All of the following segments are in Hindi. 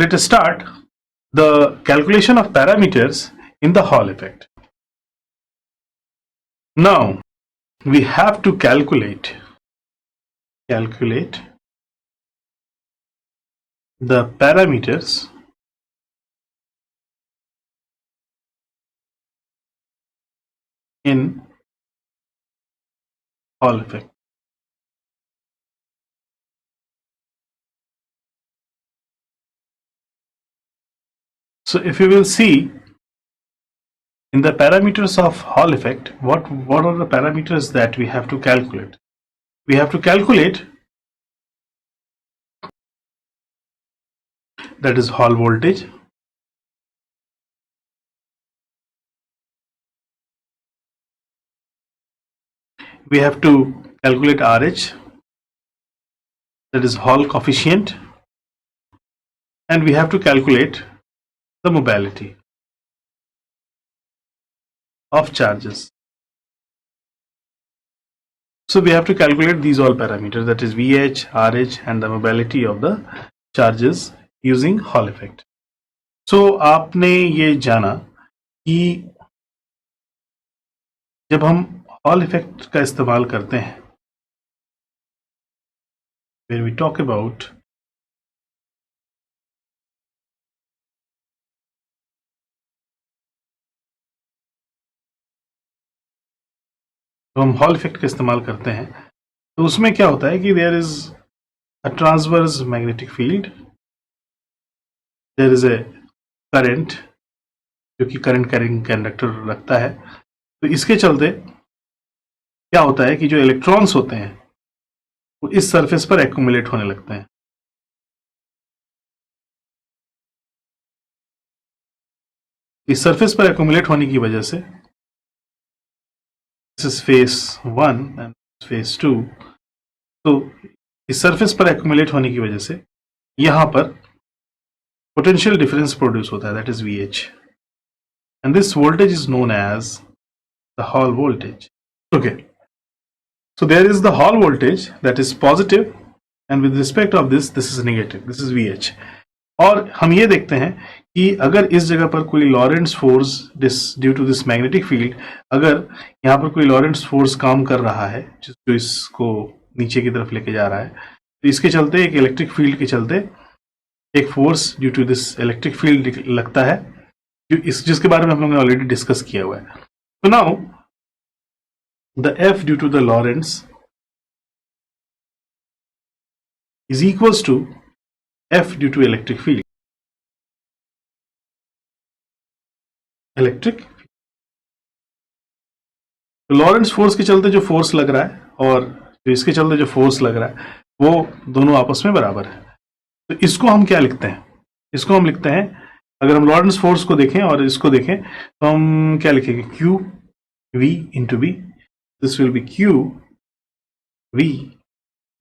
Let us start the calculation of parameters in the Hall effect. Now we have to calculate the parameters in Hall effect. So if you will see in the parameters of Hall effect, what are the parameters that we have to calculate? We have to calculate, that is Hall voltage, we have to calculate RH, that is Hall coefficient, and we have to calculate the mobility of charges. So we have to calculate these all parameters, that is VH, RH and the mobility of the charges using Hall effect. So आपने ये जाना कि जब हम Hall effect का इस्तेमाल करते हैं, when we talk about तो हम हॉल इफेक्ट का इस्तेमाल करते हैं तो उसमें क्या होता है कि there is a transverse magnetic field, there is a current जो कि करंट कैरिंग कंडक्टर रखता है। तो इसके चलते क्या होता है कि जो इलेक्ट्रॉन्स होते हैं वो इस सरफेस पर एक्यूमुलेट होने लगते हैं। इस सरफेस पर एक्यूमुलेट होने की वजह से, this is face 1 and face 2, तो इस सरफेस पर एक्यूमुलेट होने की वजह से यहां पर पोटेंशियल डिफरेंस प्रोड्यूस होता है, that is VH, and this voltage is known as the Hall voltage. Okay, so there is the Hall voltage that is positive, and with respect of this is negative, this is VH. और हम ये देखते हैं कि अगर इस जगह पर कोई Lorentz force due to this magnetic field, अगर यहाँ पर कोई लॉरेंट्ज फोर्स काम कर रहा है जो इसको नीचे की तरफ लेके जा रहा है, तो इसके चलते एक इलेक्ट्रिक फील्ड के चलते एक force due to this electric field लगता है, जिसके बारे में हम लोगों ने ऑलरेडी डिस्कस किया हुआ है। तो now the F due to the Lorentz is equals to F due to electric field. Electric तो लॉरेंट्ज फोर्स के चलते जो फोर्स लग रहा है और जो इसके चलते जो फोर्स लग रहा है वो दोनों आपस में बराबर है। तो इसको हम क्या लिखते हैं? इसको हम लिखते हैं, अगर हम लॉरेंट्ज फोर्स को देखें और इसको देखें तो हम क्या लिखेंगे? Q V into B, this will be Q V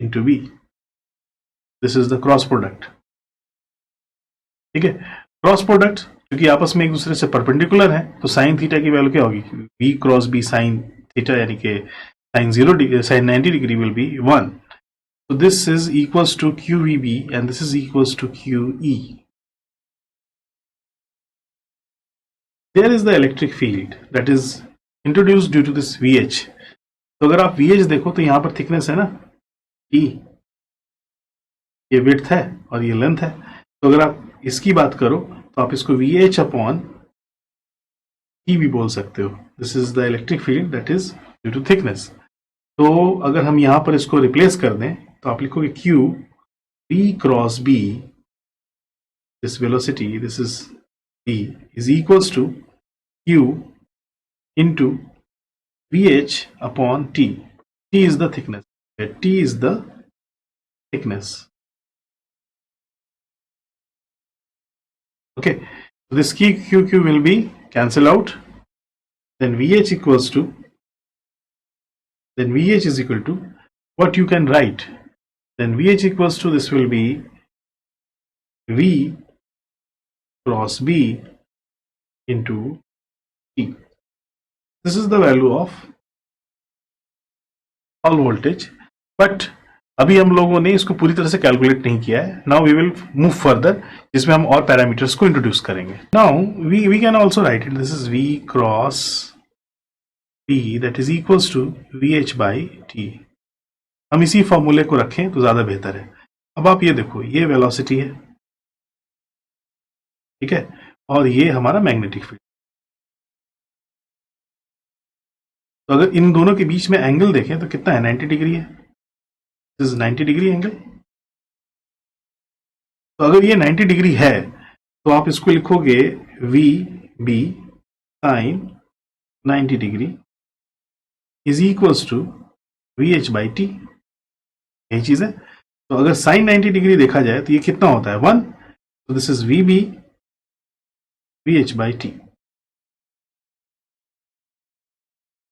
into B, this is the cross product. ठीक है, क्रॉस प्रोडक्ट क्योंकि आपस में एक दूसरे से परपेंडिकुलर है तो साइन थीटा की वैल्यू क्या होगी? V cross B sine theta, यानी कि sine 90 degree will be 1. So this is equals to QVB and this is equals to QE. There is the electric field that is introduced due to this VH. तो अगर आप VH देखो तो यहां पर थिकनेस है ना E, ये विड्थ है और ये लेंथ है। तो अगर आप इसकी बात करो तो आप इसको VH अपॉन E भी बोल सकते हो। This is the electric field that is due to thickness. तो अगर हम यहां पर इसको रिप्लेस कर दें तो आप लिखोगे Q B cross B, this velocity, this is B, is equals to Q into VH upon T. T is the thickness. T is the thickness. Okay, so this QQ will be cancel out. Then VH equals to, then VH is equal to what you can write. Then VH equals to, this will be V cross B into T. This is the value of Hall voltage, but अभी हम लोगों ने इसको पूरी तरह से कैलकुलेट नहीं किया है. Now we will move further, जिसमें हम और पैरामीटर्स को इंट्रोड्यूस करेंगे. Now we can also write it, this is v cross t that is equals to vh by t. हम इसी फॉर्मूले को रखें तो ज्यादा बेहतर है. अब आप ये देखो, ये वेलोसिटी है, ठीक है, और ये हमारा मैग्नेटिक फील्ड. तो अगर इन दोनों के बीच में एंगल देखें तो कितना है, 90 डिग्री है. This is 90 degree angle. तो अगर ये 90 डिग्री है तो आप इसको लिखोगे V B sine 90 degree is equals to V H by T. यही चीज है. तो अगर साइन 90 डिग्री देखा जाए तो ये कितना होता है, 1. तो this is V B V H by T.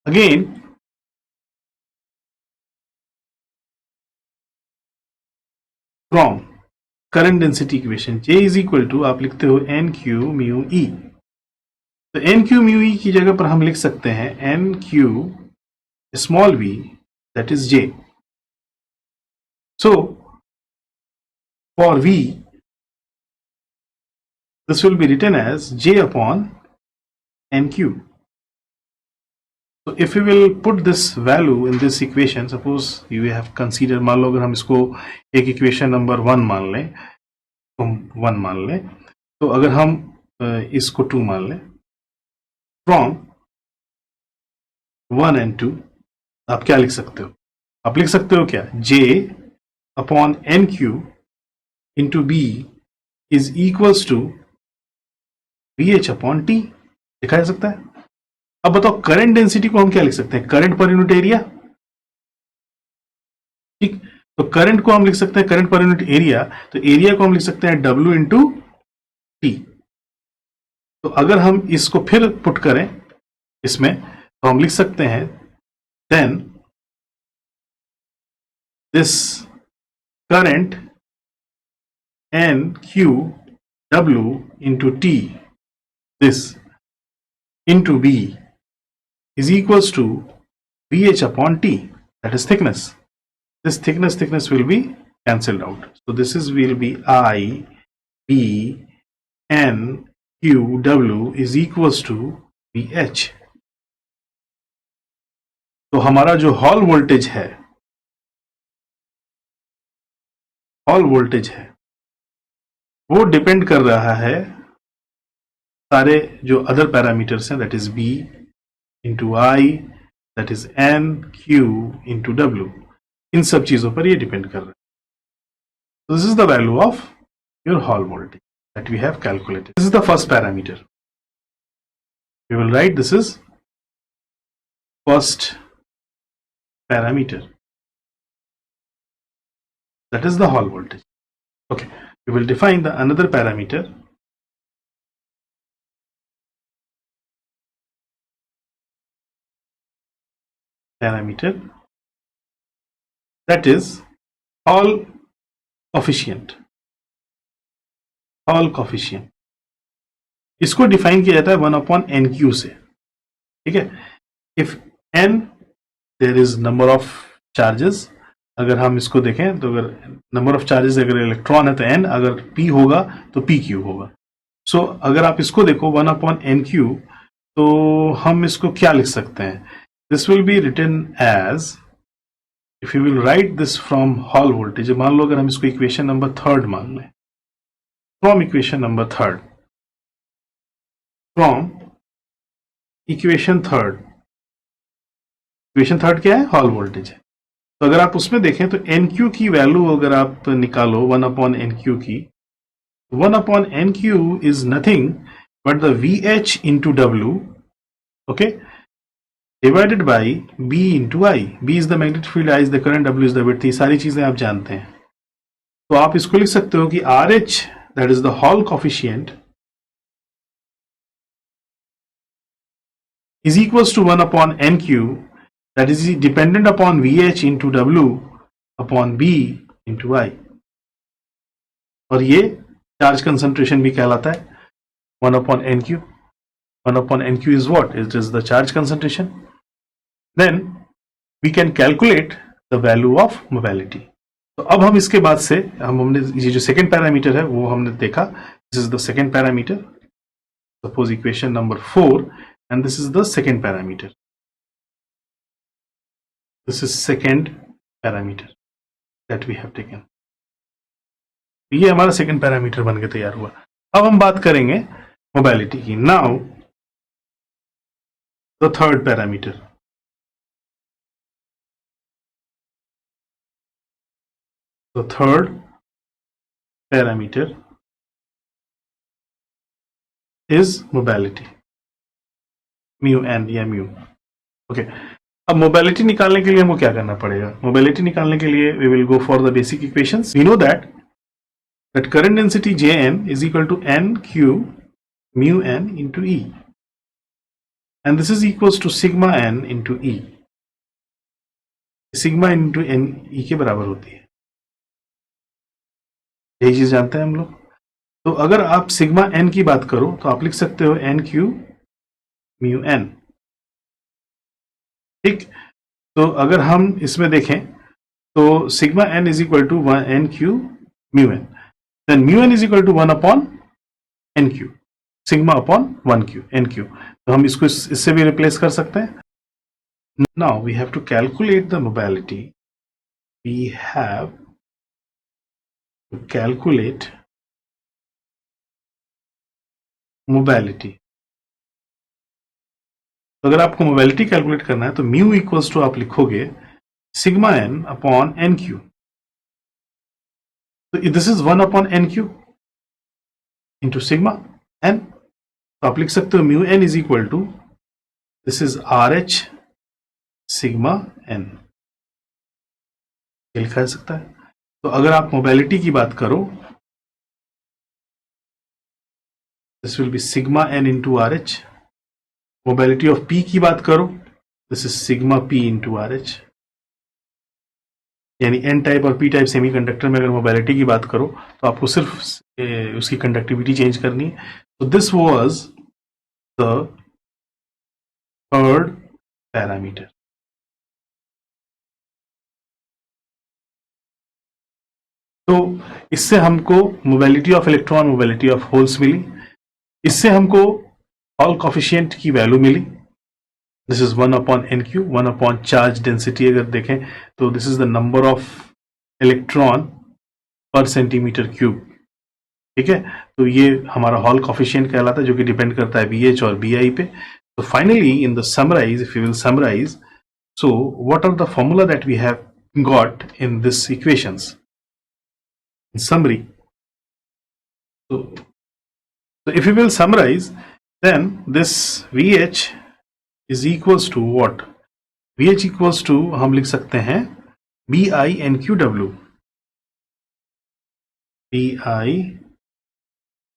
Again from current density equation J is equal to आप लिखते हो एन क्यू म्यू ई. तो एन क्यू म्यू ई की जगह पर हम लिख सकते हैं N Q small v that is J. So for v this will be written as J upon nq. So if we will put this value in this equation, suppose you have considered, मान लो अगर हम इसको एक इक्वेशन नंबर 1 मान लें, तो 1 मान लें, तो अगर हम इसको 2 मान लें, फ्रॉम 1 and 2 आप क्या लिख सकते हो, आप लिख सकते हो क्या, J upon nq into b is equals to vh upon t. लिखा जा सकता है. अब बताओ करंट डेंसिटी को हम क्या लिख सकते हैं, करंट पर यूनिट एरिया. ठीक, तो करंट को हम लिख सकते हैं करंट पर यूनिट एरिया, तो एरिया को हम लिख सकते हैं W इंटू टी. तो अगर हम इसको फिर पुट करें इसमें, तो हम लिख सकते हैं then this current N Q W into T, this into B is equals to VH upon T, that is thickness. This thickness will be cancelled out. So this is will be I B N Q W is equals to VH. तो हमारा जो हॉल वोल्टेज है, वो डिपेंड कर रहा है सारे जो अदर पैरामीटर्स हैं, that is B into I, that is N Q into W. इन सब चीजों पर ये डिपेंड कर रहा है. This is the value of your Hall voltage that we have calculated. This is the first parameter. We will write this is first parameter, that is the hall voltage. Okay, we will define the another parameter. That is hall coefficient. Hall coefficient, इसको डिफाइन किया जाता है 1 upon NQ से. ठीक है, if n there is number of charges. अगर हम इसको देखें तो अगर नंबर ऑफ चार्जेस अगर इलेक्ट्रॉन है तो n, अगर p होगा तो pq होगा. सो अगर आप इसको देखो 1 upon nq, तो हम इसको क्या लिख सकते हैं, this will be written as, if you will write this from hall voltage, मान लो अगर हम इसको इक्वेशन नंबर 3 मान लें, from equation number 3, from equation 3, equation 3 क्या है, हॉल वोल्टेज है. तो अगर आप उसमें देखें तो NQ की वैल्यू अगर आप निकालो 1 upon NQ की, 1 upon NQ is nothing but the VH into W, okay, divided by B into I. B is the magnetic field, I is the current, W is the width. ये सारी चीजें आप जानते हैं. तो आप इसको लिख सकते हो कि RH, that is the Hall coefficient, is equals to 1 upon NQ, that is dependent upon VH into W upon B into I. और ये चार्ज कंसंट्रेशन भी कहलाता है 1 upon NQ. 1 upon NQ is what? It is the charge concentration. Then we can calculate the value of mobility. तो अब हम इसके बाद से हमने ये जो सेकेंड पैरामीटर है वो हमने देखा, this is the second parameter, suppose equation number 4 and this is the second parameter, this is second parameter that we have taken. ये हमारा सेकेंड पैरामीटर बन के तैयार हुआ। अब हम बात करेंगे मोबिलिटी की। Now the third parameter, the third parameter is mobility, mu n या mu। ओके, अब मोबिलिटी निकालने के लिए हमको क्या करना पड़ेगा? मोबिलिटी निकालने के लिए we will go for the basic equations. We know that current density Jn is equal to nq mu n into E, and this is equals to sigma n into E। Sigma into N E के बराबर होती है, यही चीज जानते हैं हम लोग। तो अगर आप सिग्मा एन की बात करो तो आप लिख सकते हो एन क्यू म्यू एन, ठीक। तो अगर हम इसमें देखें तो sigma N is equal to N Q mu N, then mu N is equal to 1 upon N Q, sigma upon 1 Q N Q. तो हम इसको इससे भी रिप्लेस कर सकते हैं। Now we have to calculate the mobility. We have to calculate mobility. तो अगर आपको मोबिलिटी कैलकुलेट करना है तो म्यू इक्वल्स टू आप लिखोगे sigma N upon N Q. तो this is 1 upon N Q into sigma N. तो आप लिख सकते हो mu N is equal to this is R H sigma N, ये लिखा जा सकता है। तो अगर आप मोबिलिटी की बात करो this will be sigma N into R H. Mobility of P की बात करो this is sigma P into R H. यानी एन टाइप और पी टाइप सेमीकंडक्टर में अगर मोबिलिटी की बात करो तो आपको सिर्फ उसकी कंडक्टिविटी चेंज करनी है। तो this was the third parameter. तो इससे हमको mobility of electron, mobility of holes मिली। इससे हमको हॉल कॉफिशिएंट की वैल्यू मिली, this is 1 upon N Q, 1 upon charge density अगर देखें तो this is the number of electron per centimetre cube, ठीक है। तो ये हमारा हॉल कॉफिशिएंट कहलाता है जो कि डिपेंड करता है BH और BI पे। तो finally in the summarize, if you will summarize, so what are the formula that we have got in this equations in summary? So if you will summarize, then this VH is equals to what? VH equals to हम लिख सकते हैं BI NQW, BI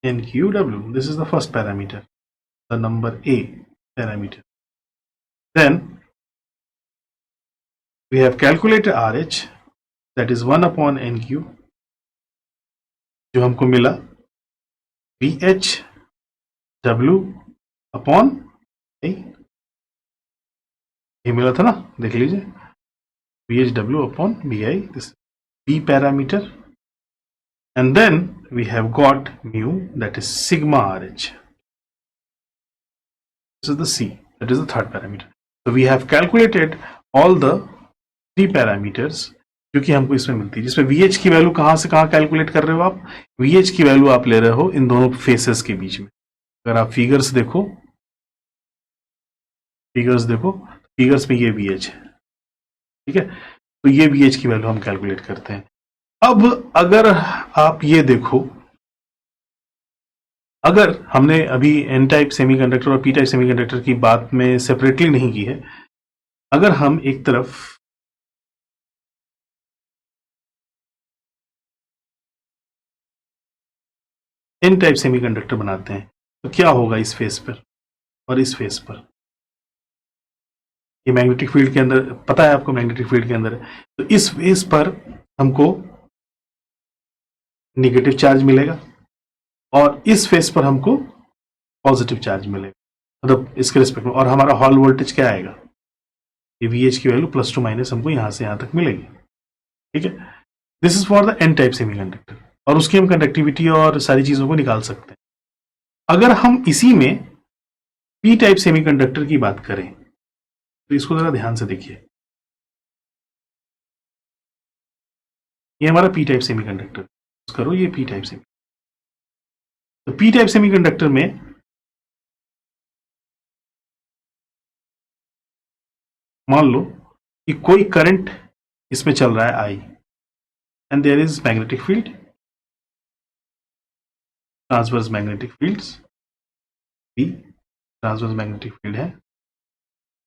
NQW, this is the first parameter, the number A parameter. Then we have calculated RH, that is 1 upon NQ, जो हमको मिला BHW अपॉन I, ये मिला था ना, देख लीजिए BHW upon BI, this B parameter, and then we have got mu that is sigma RH, this is the C, that is the third parameter. So we have calculated all the 3 parameters जो कि हमको इसमें मिलती है, जिसमें VH की वैल्यू कहां से कहां कैलकुलेट कर रहे हो आप? VH की वैल्यू आप ले रहे हो इन दोनों फेसेस के बीच में। अगर आप फिगर्स देखो फिगर्स में ये VH है, ठीक है। तो ये VH की वैल्यू हम कैलकुलेट करते हैं। अब अगर आप ये देखो, अगर हमने अभी N टाइप सेमीकंडक्टर और P टाइप सेमीकंडक्टर की बात में सेपरेटली नहीं की है, अगर हम एक तरफ N टाइप सेमीकंडक्टर बनाते हैं तो क्या होगा इस फेस पर और इस फेस पर? ये मैग्नेटिक फील्ड के अंदर, पता है आपको मैग्नेटिक फील्ड के अंदर है, तो इस फेस पर हमको नेगेटिव चार्ज मिलेगा और इस फेस पर हमको पॉजिटिव चार्ज मिलेगा, मतलब इसके रिस्पेक्ट में। और हमारा हॉल वोल्टेज क्या आएगा? ये VH की वैल्यू प्लस टू माइनस हमको यहां से यहां तक मिलेगी, ठीक है। This is for the N type semiconductor, और उसकी हम कंडक्टिविटी और सारी चीजों को निकाल सकते हैं। अगर हम इसी में पी टाइप सेमीकंडक्टर की बात करें तो इसको जरा ध्यान से देखिए। ये हमारा पी टाइप सेमीकंडक्टर करो, ये पी टाइप सेमी, तो पी टाइप सेमीकंडक्टर में मान लो कि कोई करंट इसमें चल रहा है I, and there is magnetic field, transverse magnetic fields B, transverse magnetic field है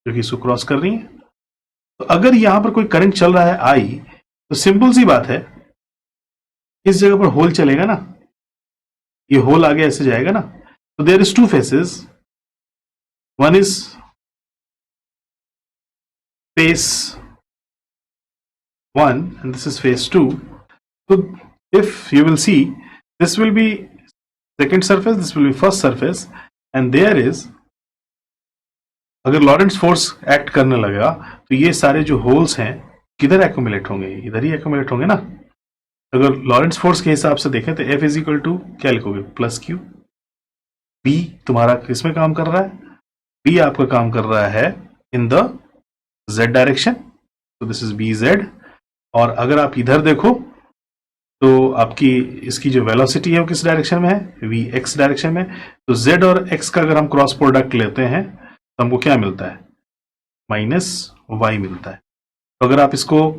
जो कि इसको क्रॉस कर रही है। तो अगर यहां पर कोई करंट चल रहा है आई, तो सिंपल सी बात है, इस जगह पर होल चलेगा ना, ये होल आगे ऐसे जाएगा ना। तो there is two faces, one is face 1 and this is phase 2. So if you will see, this will be second surface, this will be first surface, and there is, अगर लॉरेंट्ज फोर्स एक्ट करने लगेगा तो ये सारे जो होल्स हैं किधर एक्यूमुलेट होंगे, इधर ही एक्यूमुलेट होंगे ना। अगर लॉरेंट्ज फोर्स के हिसाब से देखें तो F इज इक्वल टू क्या लिखोगे, प्लस क्यू। B तुम्हारा किसमें काम कर रहा है, B आपका काम कर रहा है इन द Z डायरेक्शन, तो दिस इज बी जेड। और अगर आप इधर देखो तो आपकी इसकी जो वेलोसिटी है वो किस डायरेक्शन में है, वी एक्स डायरेक्शन में। तो z और x का अगर हम क्रॉस प्रोडक्ट लेते हैं तो हमको क्या मिलता है, माइनस y मिलता है। तो अगर आप इसको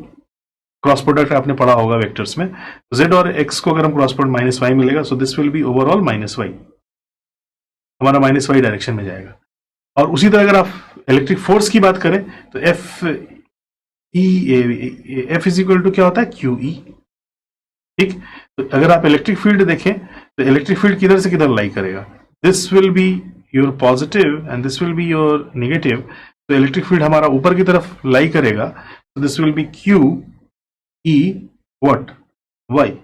क्रॉस प्रोडक्ट आपने पढ़ा होगा वेक्टर्स में, तो z और x को अगर हम क्रॉस प्रोडक्ट माइनस y मिलेगा, so this will B overall minus y, हमारा माइनस y डायरेक्शन में जाएगा। और उसी तरह अगर आप इलेक्ट्रिक फोर्स की बात करें तो F इज इक्वल टू क्या होता है, क्यू ई। ठीक, तो अगर आप इलेक्ट्रिक फील्ड देखें तो इलेक्ट्रिक फील्ड किधर से किधर लाई करेगा, this will be your positive and this will be your negative. तो इलेक्ट्रिक फील्ड हमारा ऊपर की तरफ लाई करेगा, तो this will be Q E what, Y.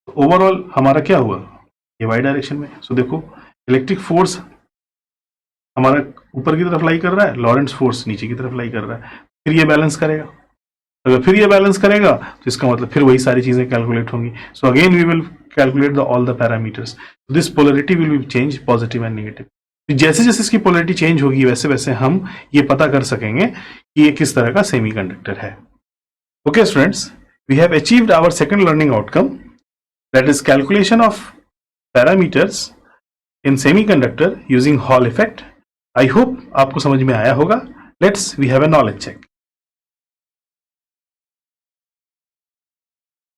Overall हमारा क्या हुआ, ये वाई डायरेक्शन में। सो देखो इलेक्ट्रिक फोर्स हमारा ऊपर की तरफ लाई कर रहा है, लॉरेंट्ज फोर्स नीचे की तरफ लाई कर रहा है। फिर ये बैलेंस करेगा, अगर फिर ये बैलेंस करेगा तो इसका मतलब फिर वही सारी चीजें कैलकुलेट होंगी। So again we will calculate the all the parameters, this polarity will be change positive and negative. जैसे जैसे इसकी पोलरिटी चेंज होगी वैसे वैसे हम ये पता कर सकेंगे कि ये किस तरह का सेमीकंडक्टर है। Okay students, we have achieved our second learning outcome, that is calculation of parameters in semiconductor using Hall effect. I hope आपको समझ में आया होगा। Let's we have a knowledge check.